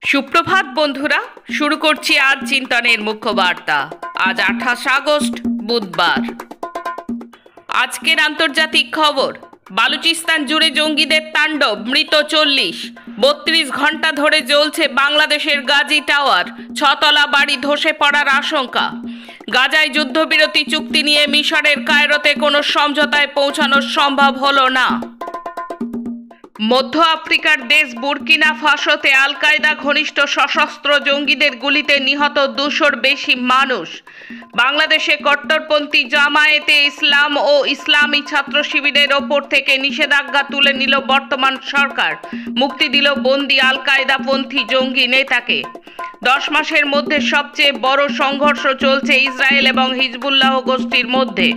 সুপ্রভাত বন্ধুরা, শুরু করছি আজ চিন্তনের মুখ্য বার্তা। আজ 28 আগস্ট বুধবার। আজকের আন্তর্জাতিক খবর। বালুচিস্তান জুড়ে জঙ্গিদের তাণ্ডব, মৃত 40। 32 ঘন্টা ধরে জ্বলছে বাংলাদেশের গাজী টাওয়ার, 6 তলা বাড়ি ধসে পড়ার আশঙ্কা। গাজায় যুদ্ধবিরতি চুক্তি নিয়ে মিশরের কায়রোতে কোনো সমঝোতায় পৌঁছানো সম্ভব হলো না। মধ্য আফ্রিকার দেশ বুর্কিনা ফাসোতে আল কায়দা ঘনিষ্ঠ সশস্ত্র জঙ্গিদের গুলিতে নিহত 200-র বেশি মানুষ। বাংলাদেশে কট্টরপন্থী জামায়াতে ইসলাম ও ইসলামী ছাত্র শিবিরের ওপর থেকে নিষেধাজ্ঞা তুলে নিল বর্তমান সরকার। মুক্তি দিল বন্দী আল কায়দাপন্থী জঙ্গি নেতাকে। 10 মাসের মধ্যে সবচেয়ে বড় সংঘর্ষ চলছে ইসরায়েল এবং হিজবুল্লাহ গোষ্ঠীর মধ্যে।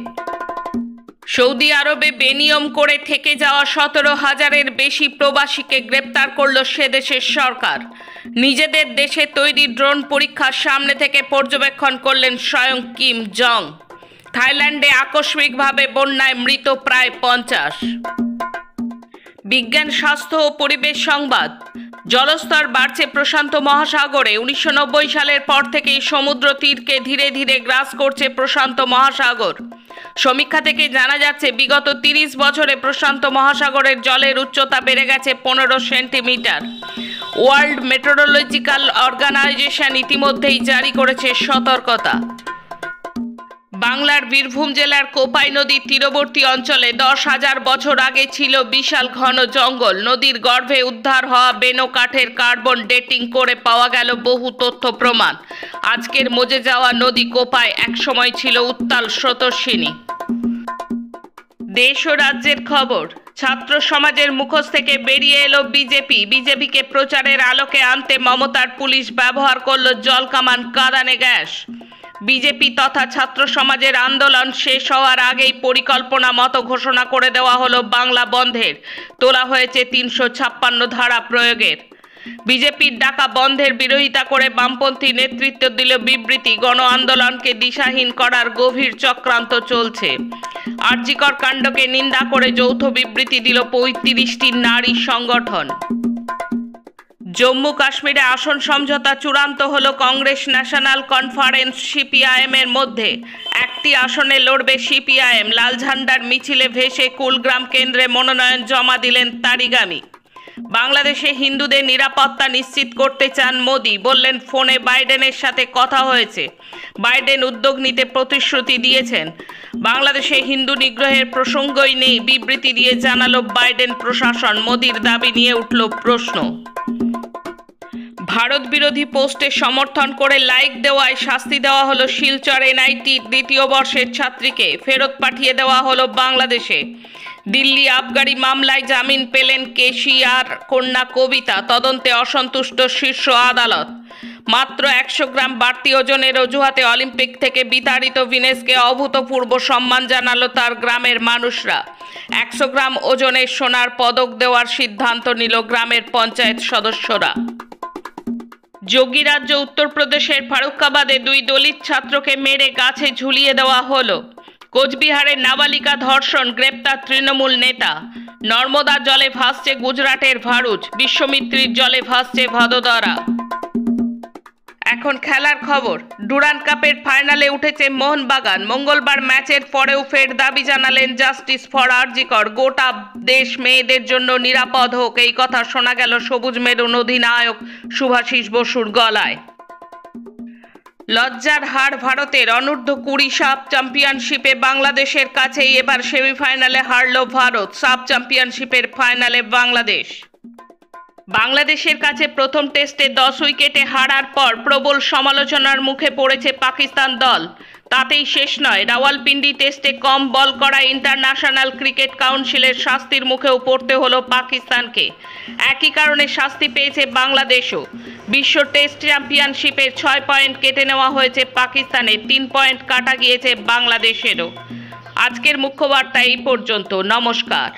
সৌদি আরবে বেনিয়ম করে থেকে যাওয়া 17,000-এর বেশি প্রবাসীকে গ্রেপ্তার করল সে দেশের সরকার। নিজেদের দেশে তৈরি ড্রোন পরীক্ষার সামনে থেকে পর্যবেক্ষণ করলেন স্বয়ং কিম জং। থাইল্যান্ডে আকস্মিকভাবে বন্যায় মৃত প্রায় 50। বিজ্ঞান, স্বাস্থ্য ও পরিবেশ সংবাদ। জলস্তর বাড়ছে প্রশান্ত মহাসাগরে। 1990 সালের পর থেকেই সমুদ্র তীরকে ধীরে ধীরে গ্রাস করছে প্রশান্ত মহাসাগর। সমীক্ষা থেকে জানা যাচ্ছে, বিগত 30 বছরে প্রশান্ত মহাসাগরের জলের উচ্চতা বেড়ে গেছে 15 সেন্টিমিটার। ওয়ার্ল্ড মেট্রোলজিক্যাল অর্গানাইজেশন ইতিমধ্যেই জারি করেছে সতর্কতা। বাংলার বীরভূম জেলার কোপাই নদীর তীরবর্তী অঞ্চলে 10,000 বছর আগে ছিল বিশাল ঘন জঙ্গল। নদীর গর্ভে উদ্ধার হওয়া বেনো কাঠের কার্বন ডেটিং করে পাওয়া গেল বহু তথ্য প্রমাণ। আজকের মজে যাওয়া নদী কোপাই একসময় ছিল উত্তাল স্রোতস্বিনী। দেশ ও রাজ্যের খবর। ছাত্র সমাজের মুখোশ থেকে বেরিয়ে এলো বিজেপিকে প্রচারের আলোকে আনতে মমতার পুলিশ ব্যবহার করল জলকামান, কাঁদানে গ্যাস। বিজেপি তথা ছাত্র সমাজের আন্দোলন শেষ হওয়ার আগেই পরিকল্পনা মতো ঘোষণা করে দেওয়া হলো বাংলা বন্ধের। তোলা হয়েছে 356 ধারা প্রয়োগের। বিজেপির ডাকা বন্ধের বিরোধিতা করে বামপন্থী নেতৃত্ব দিল বিবৃতি। গণ আন্দোলনকে দিশাহীন করার গভীর চক্রান্ত চলছে। আরজিকর কাণ্ডকে নিন্দা করে যৌথ বিবৃতি দিল 35টি নারী সংগঠন। জম্মু কাশ্মীরে আসন সমঝোতা চূড়ান্ত হলো কংগ্রেস ন্যাশনাল কনফারেন্স সিপিআইএম এর মধ্যে। একটি আসনে লড়বে সিপিআইএম। লাল ঝান্ডার মিছিলে ভেসে কুলগ্রাম কেন্দ্রে মনোনয়ন জমা দিলেন তারিগামী। বাংলাদেশে হিন্দুদের নিরাপত্তা নিশ্চিত করতে চান মোদি। বললেন, ফোনে বাইডেনের সাথে কথা হয়েছে। বাইডেন উদ্যোগ নিতে প্রতিশ্রুতি দিয়েছেন। বাংলাদেশে হিন্দু নিগ্রহের প্রসঙ্গই নেই, বিবৃতি দিয়ে জানালো বাইডেন প্রশাসন। মোদির দাবি নিয়ে উঠল প্রশ্ন। ভারত বিরোধী পোস্টে সমর্থন করে লাইক দেওয়ায় শাস্তি দেওয়া হলো শিলচর এনআইটি দ্বিতীয় বর্ষের ছাত্রীকে। ফেরত পাঠিয়ে দেওয়া হলো বাংলাদেশে। দিল্লি আবগারি মামলায় জামিন পেলেন কেশিয়ার কন্যা কবিতা। তদন্তে অসন্তুষ্ট শীর্ষ আদালত। মাত্র 100 গ্রাম বাড়তি ওজনের অজুহাতে অলিম্পিক থেকে বিতাড়িত ভিনেসকে অভূতপূর্ব সম্মান জানালো তার গ্রামের মানুষরা। 100 গ্রাম ওজনের সোনার পদক দেওয়ার সিদ্ধান্ত নিল গ্রামের পঞ্চায়েত সদস্যরা। যোগী রাজ্য উত্তরপ্রদেশের ফারুখাবাদে 2 দলিত ছাত্রকে মেরে গাছে ঝুলিয়ে দেওয়া হলো। কোচবিহারের নাবালিকা ধর্ষণ, গ্রেপ্তার তৃণমূল নেতা। নর্মদা জলে ভাসছে গুজরাটের ভারুচ, বিশ্বমিত্রীর জলে ভাসছে ভাদোদরা। এখন খেলার খবর। ডুরান্ড কাপের ফাইনালে উঠেছে মোহনবাগান। মঙ্গলবার ম্যাচের পরেও ফের দাবি জানালেন জাস্টিস ফর আরজিকর। গোটা দেশ মেয়েদের জন্য নিরাপদ হোক, এই কথা শোনা গেল সবুজ মেরুন অধিনায়ক শুভাশিস বসুর গলায়। লজ্জার হার ভারতের। অনূর্ধ্ব-20 সাফ চ্যাম্পিয়নশিপে বাংলাদেশের কাছেই এবার সেমিফাইনালে হারল ভারত। সাফ চ্যাম্পিয়নশিপের ফাইনালে বাংলাদেশের কাছে প্রথম টেস্টে 10 উইকেটে হারার পর প্রবল সমালোচনার মুখে পড়েছে পাকিস্তান দল। তাতেই শেষ নয়, রাওয়ালপিন্ডি টেস্টে কম বল করা ইন্টারন্যাশনাল ক্রিকেট কাউন্সিলের শাস্তির মুখেও পড়তে হলো পাকিস্তানকে। একই কারণে শাস্তি পেয়েছে বাংলাদেশও। বিশ্ব টেস্ট চ্যাম্পিয়নশিপের 6 পয়েন্ট কেটে নেওয়া হয়েছে পাকিস্তানের, 3 পয়েন্ট কাটা গিয়েছে বাংলাদেশেরও। আজকের মুখ্য বার্তা এই পর্যন্ত। নমস্কার।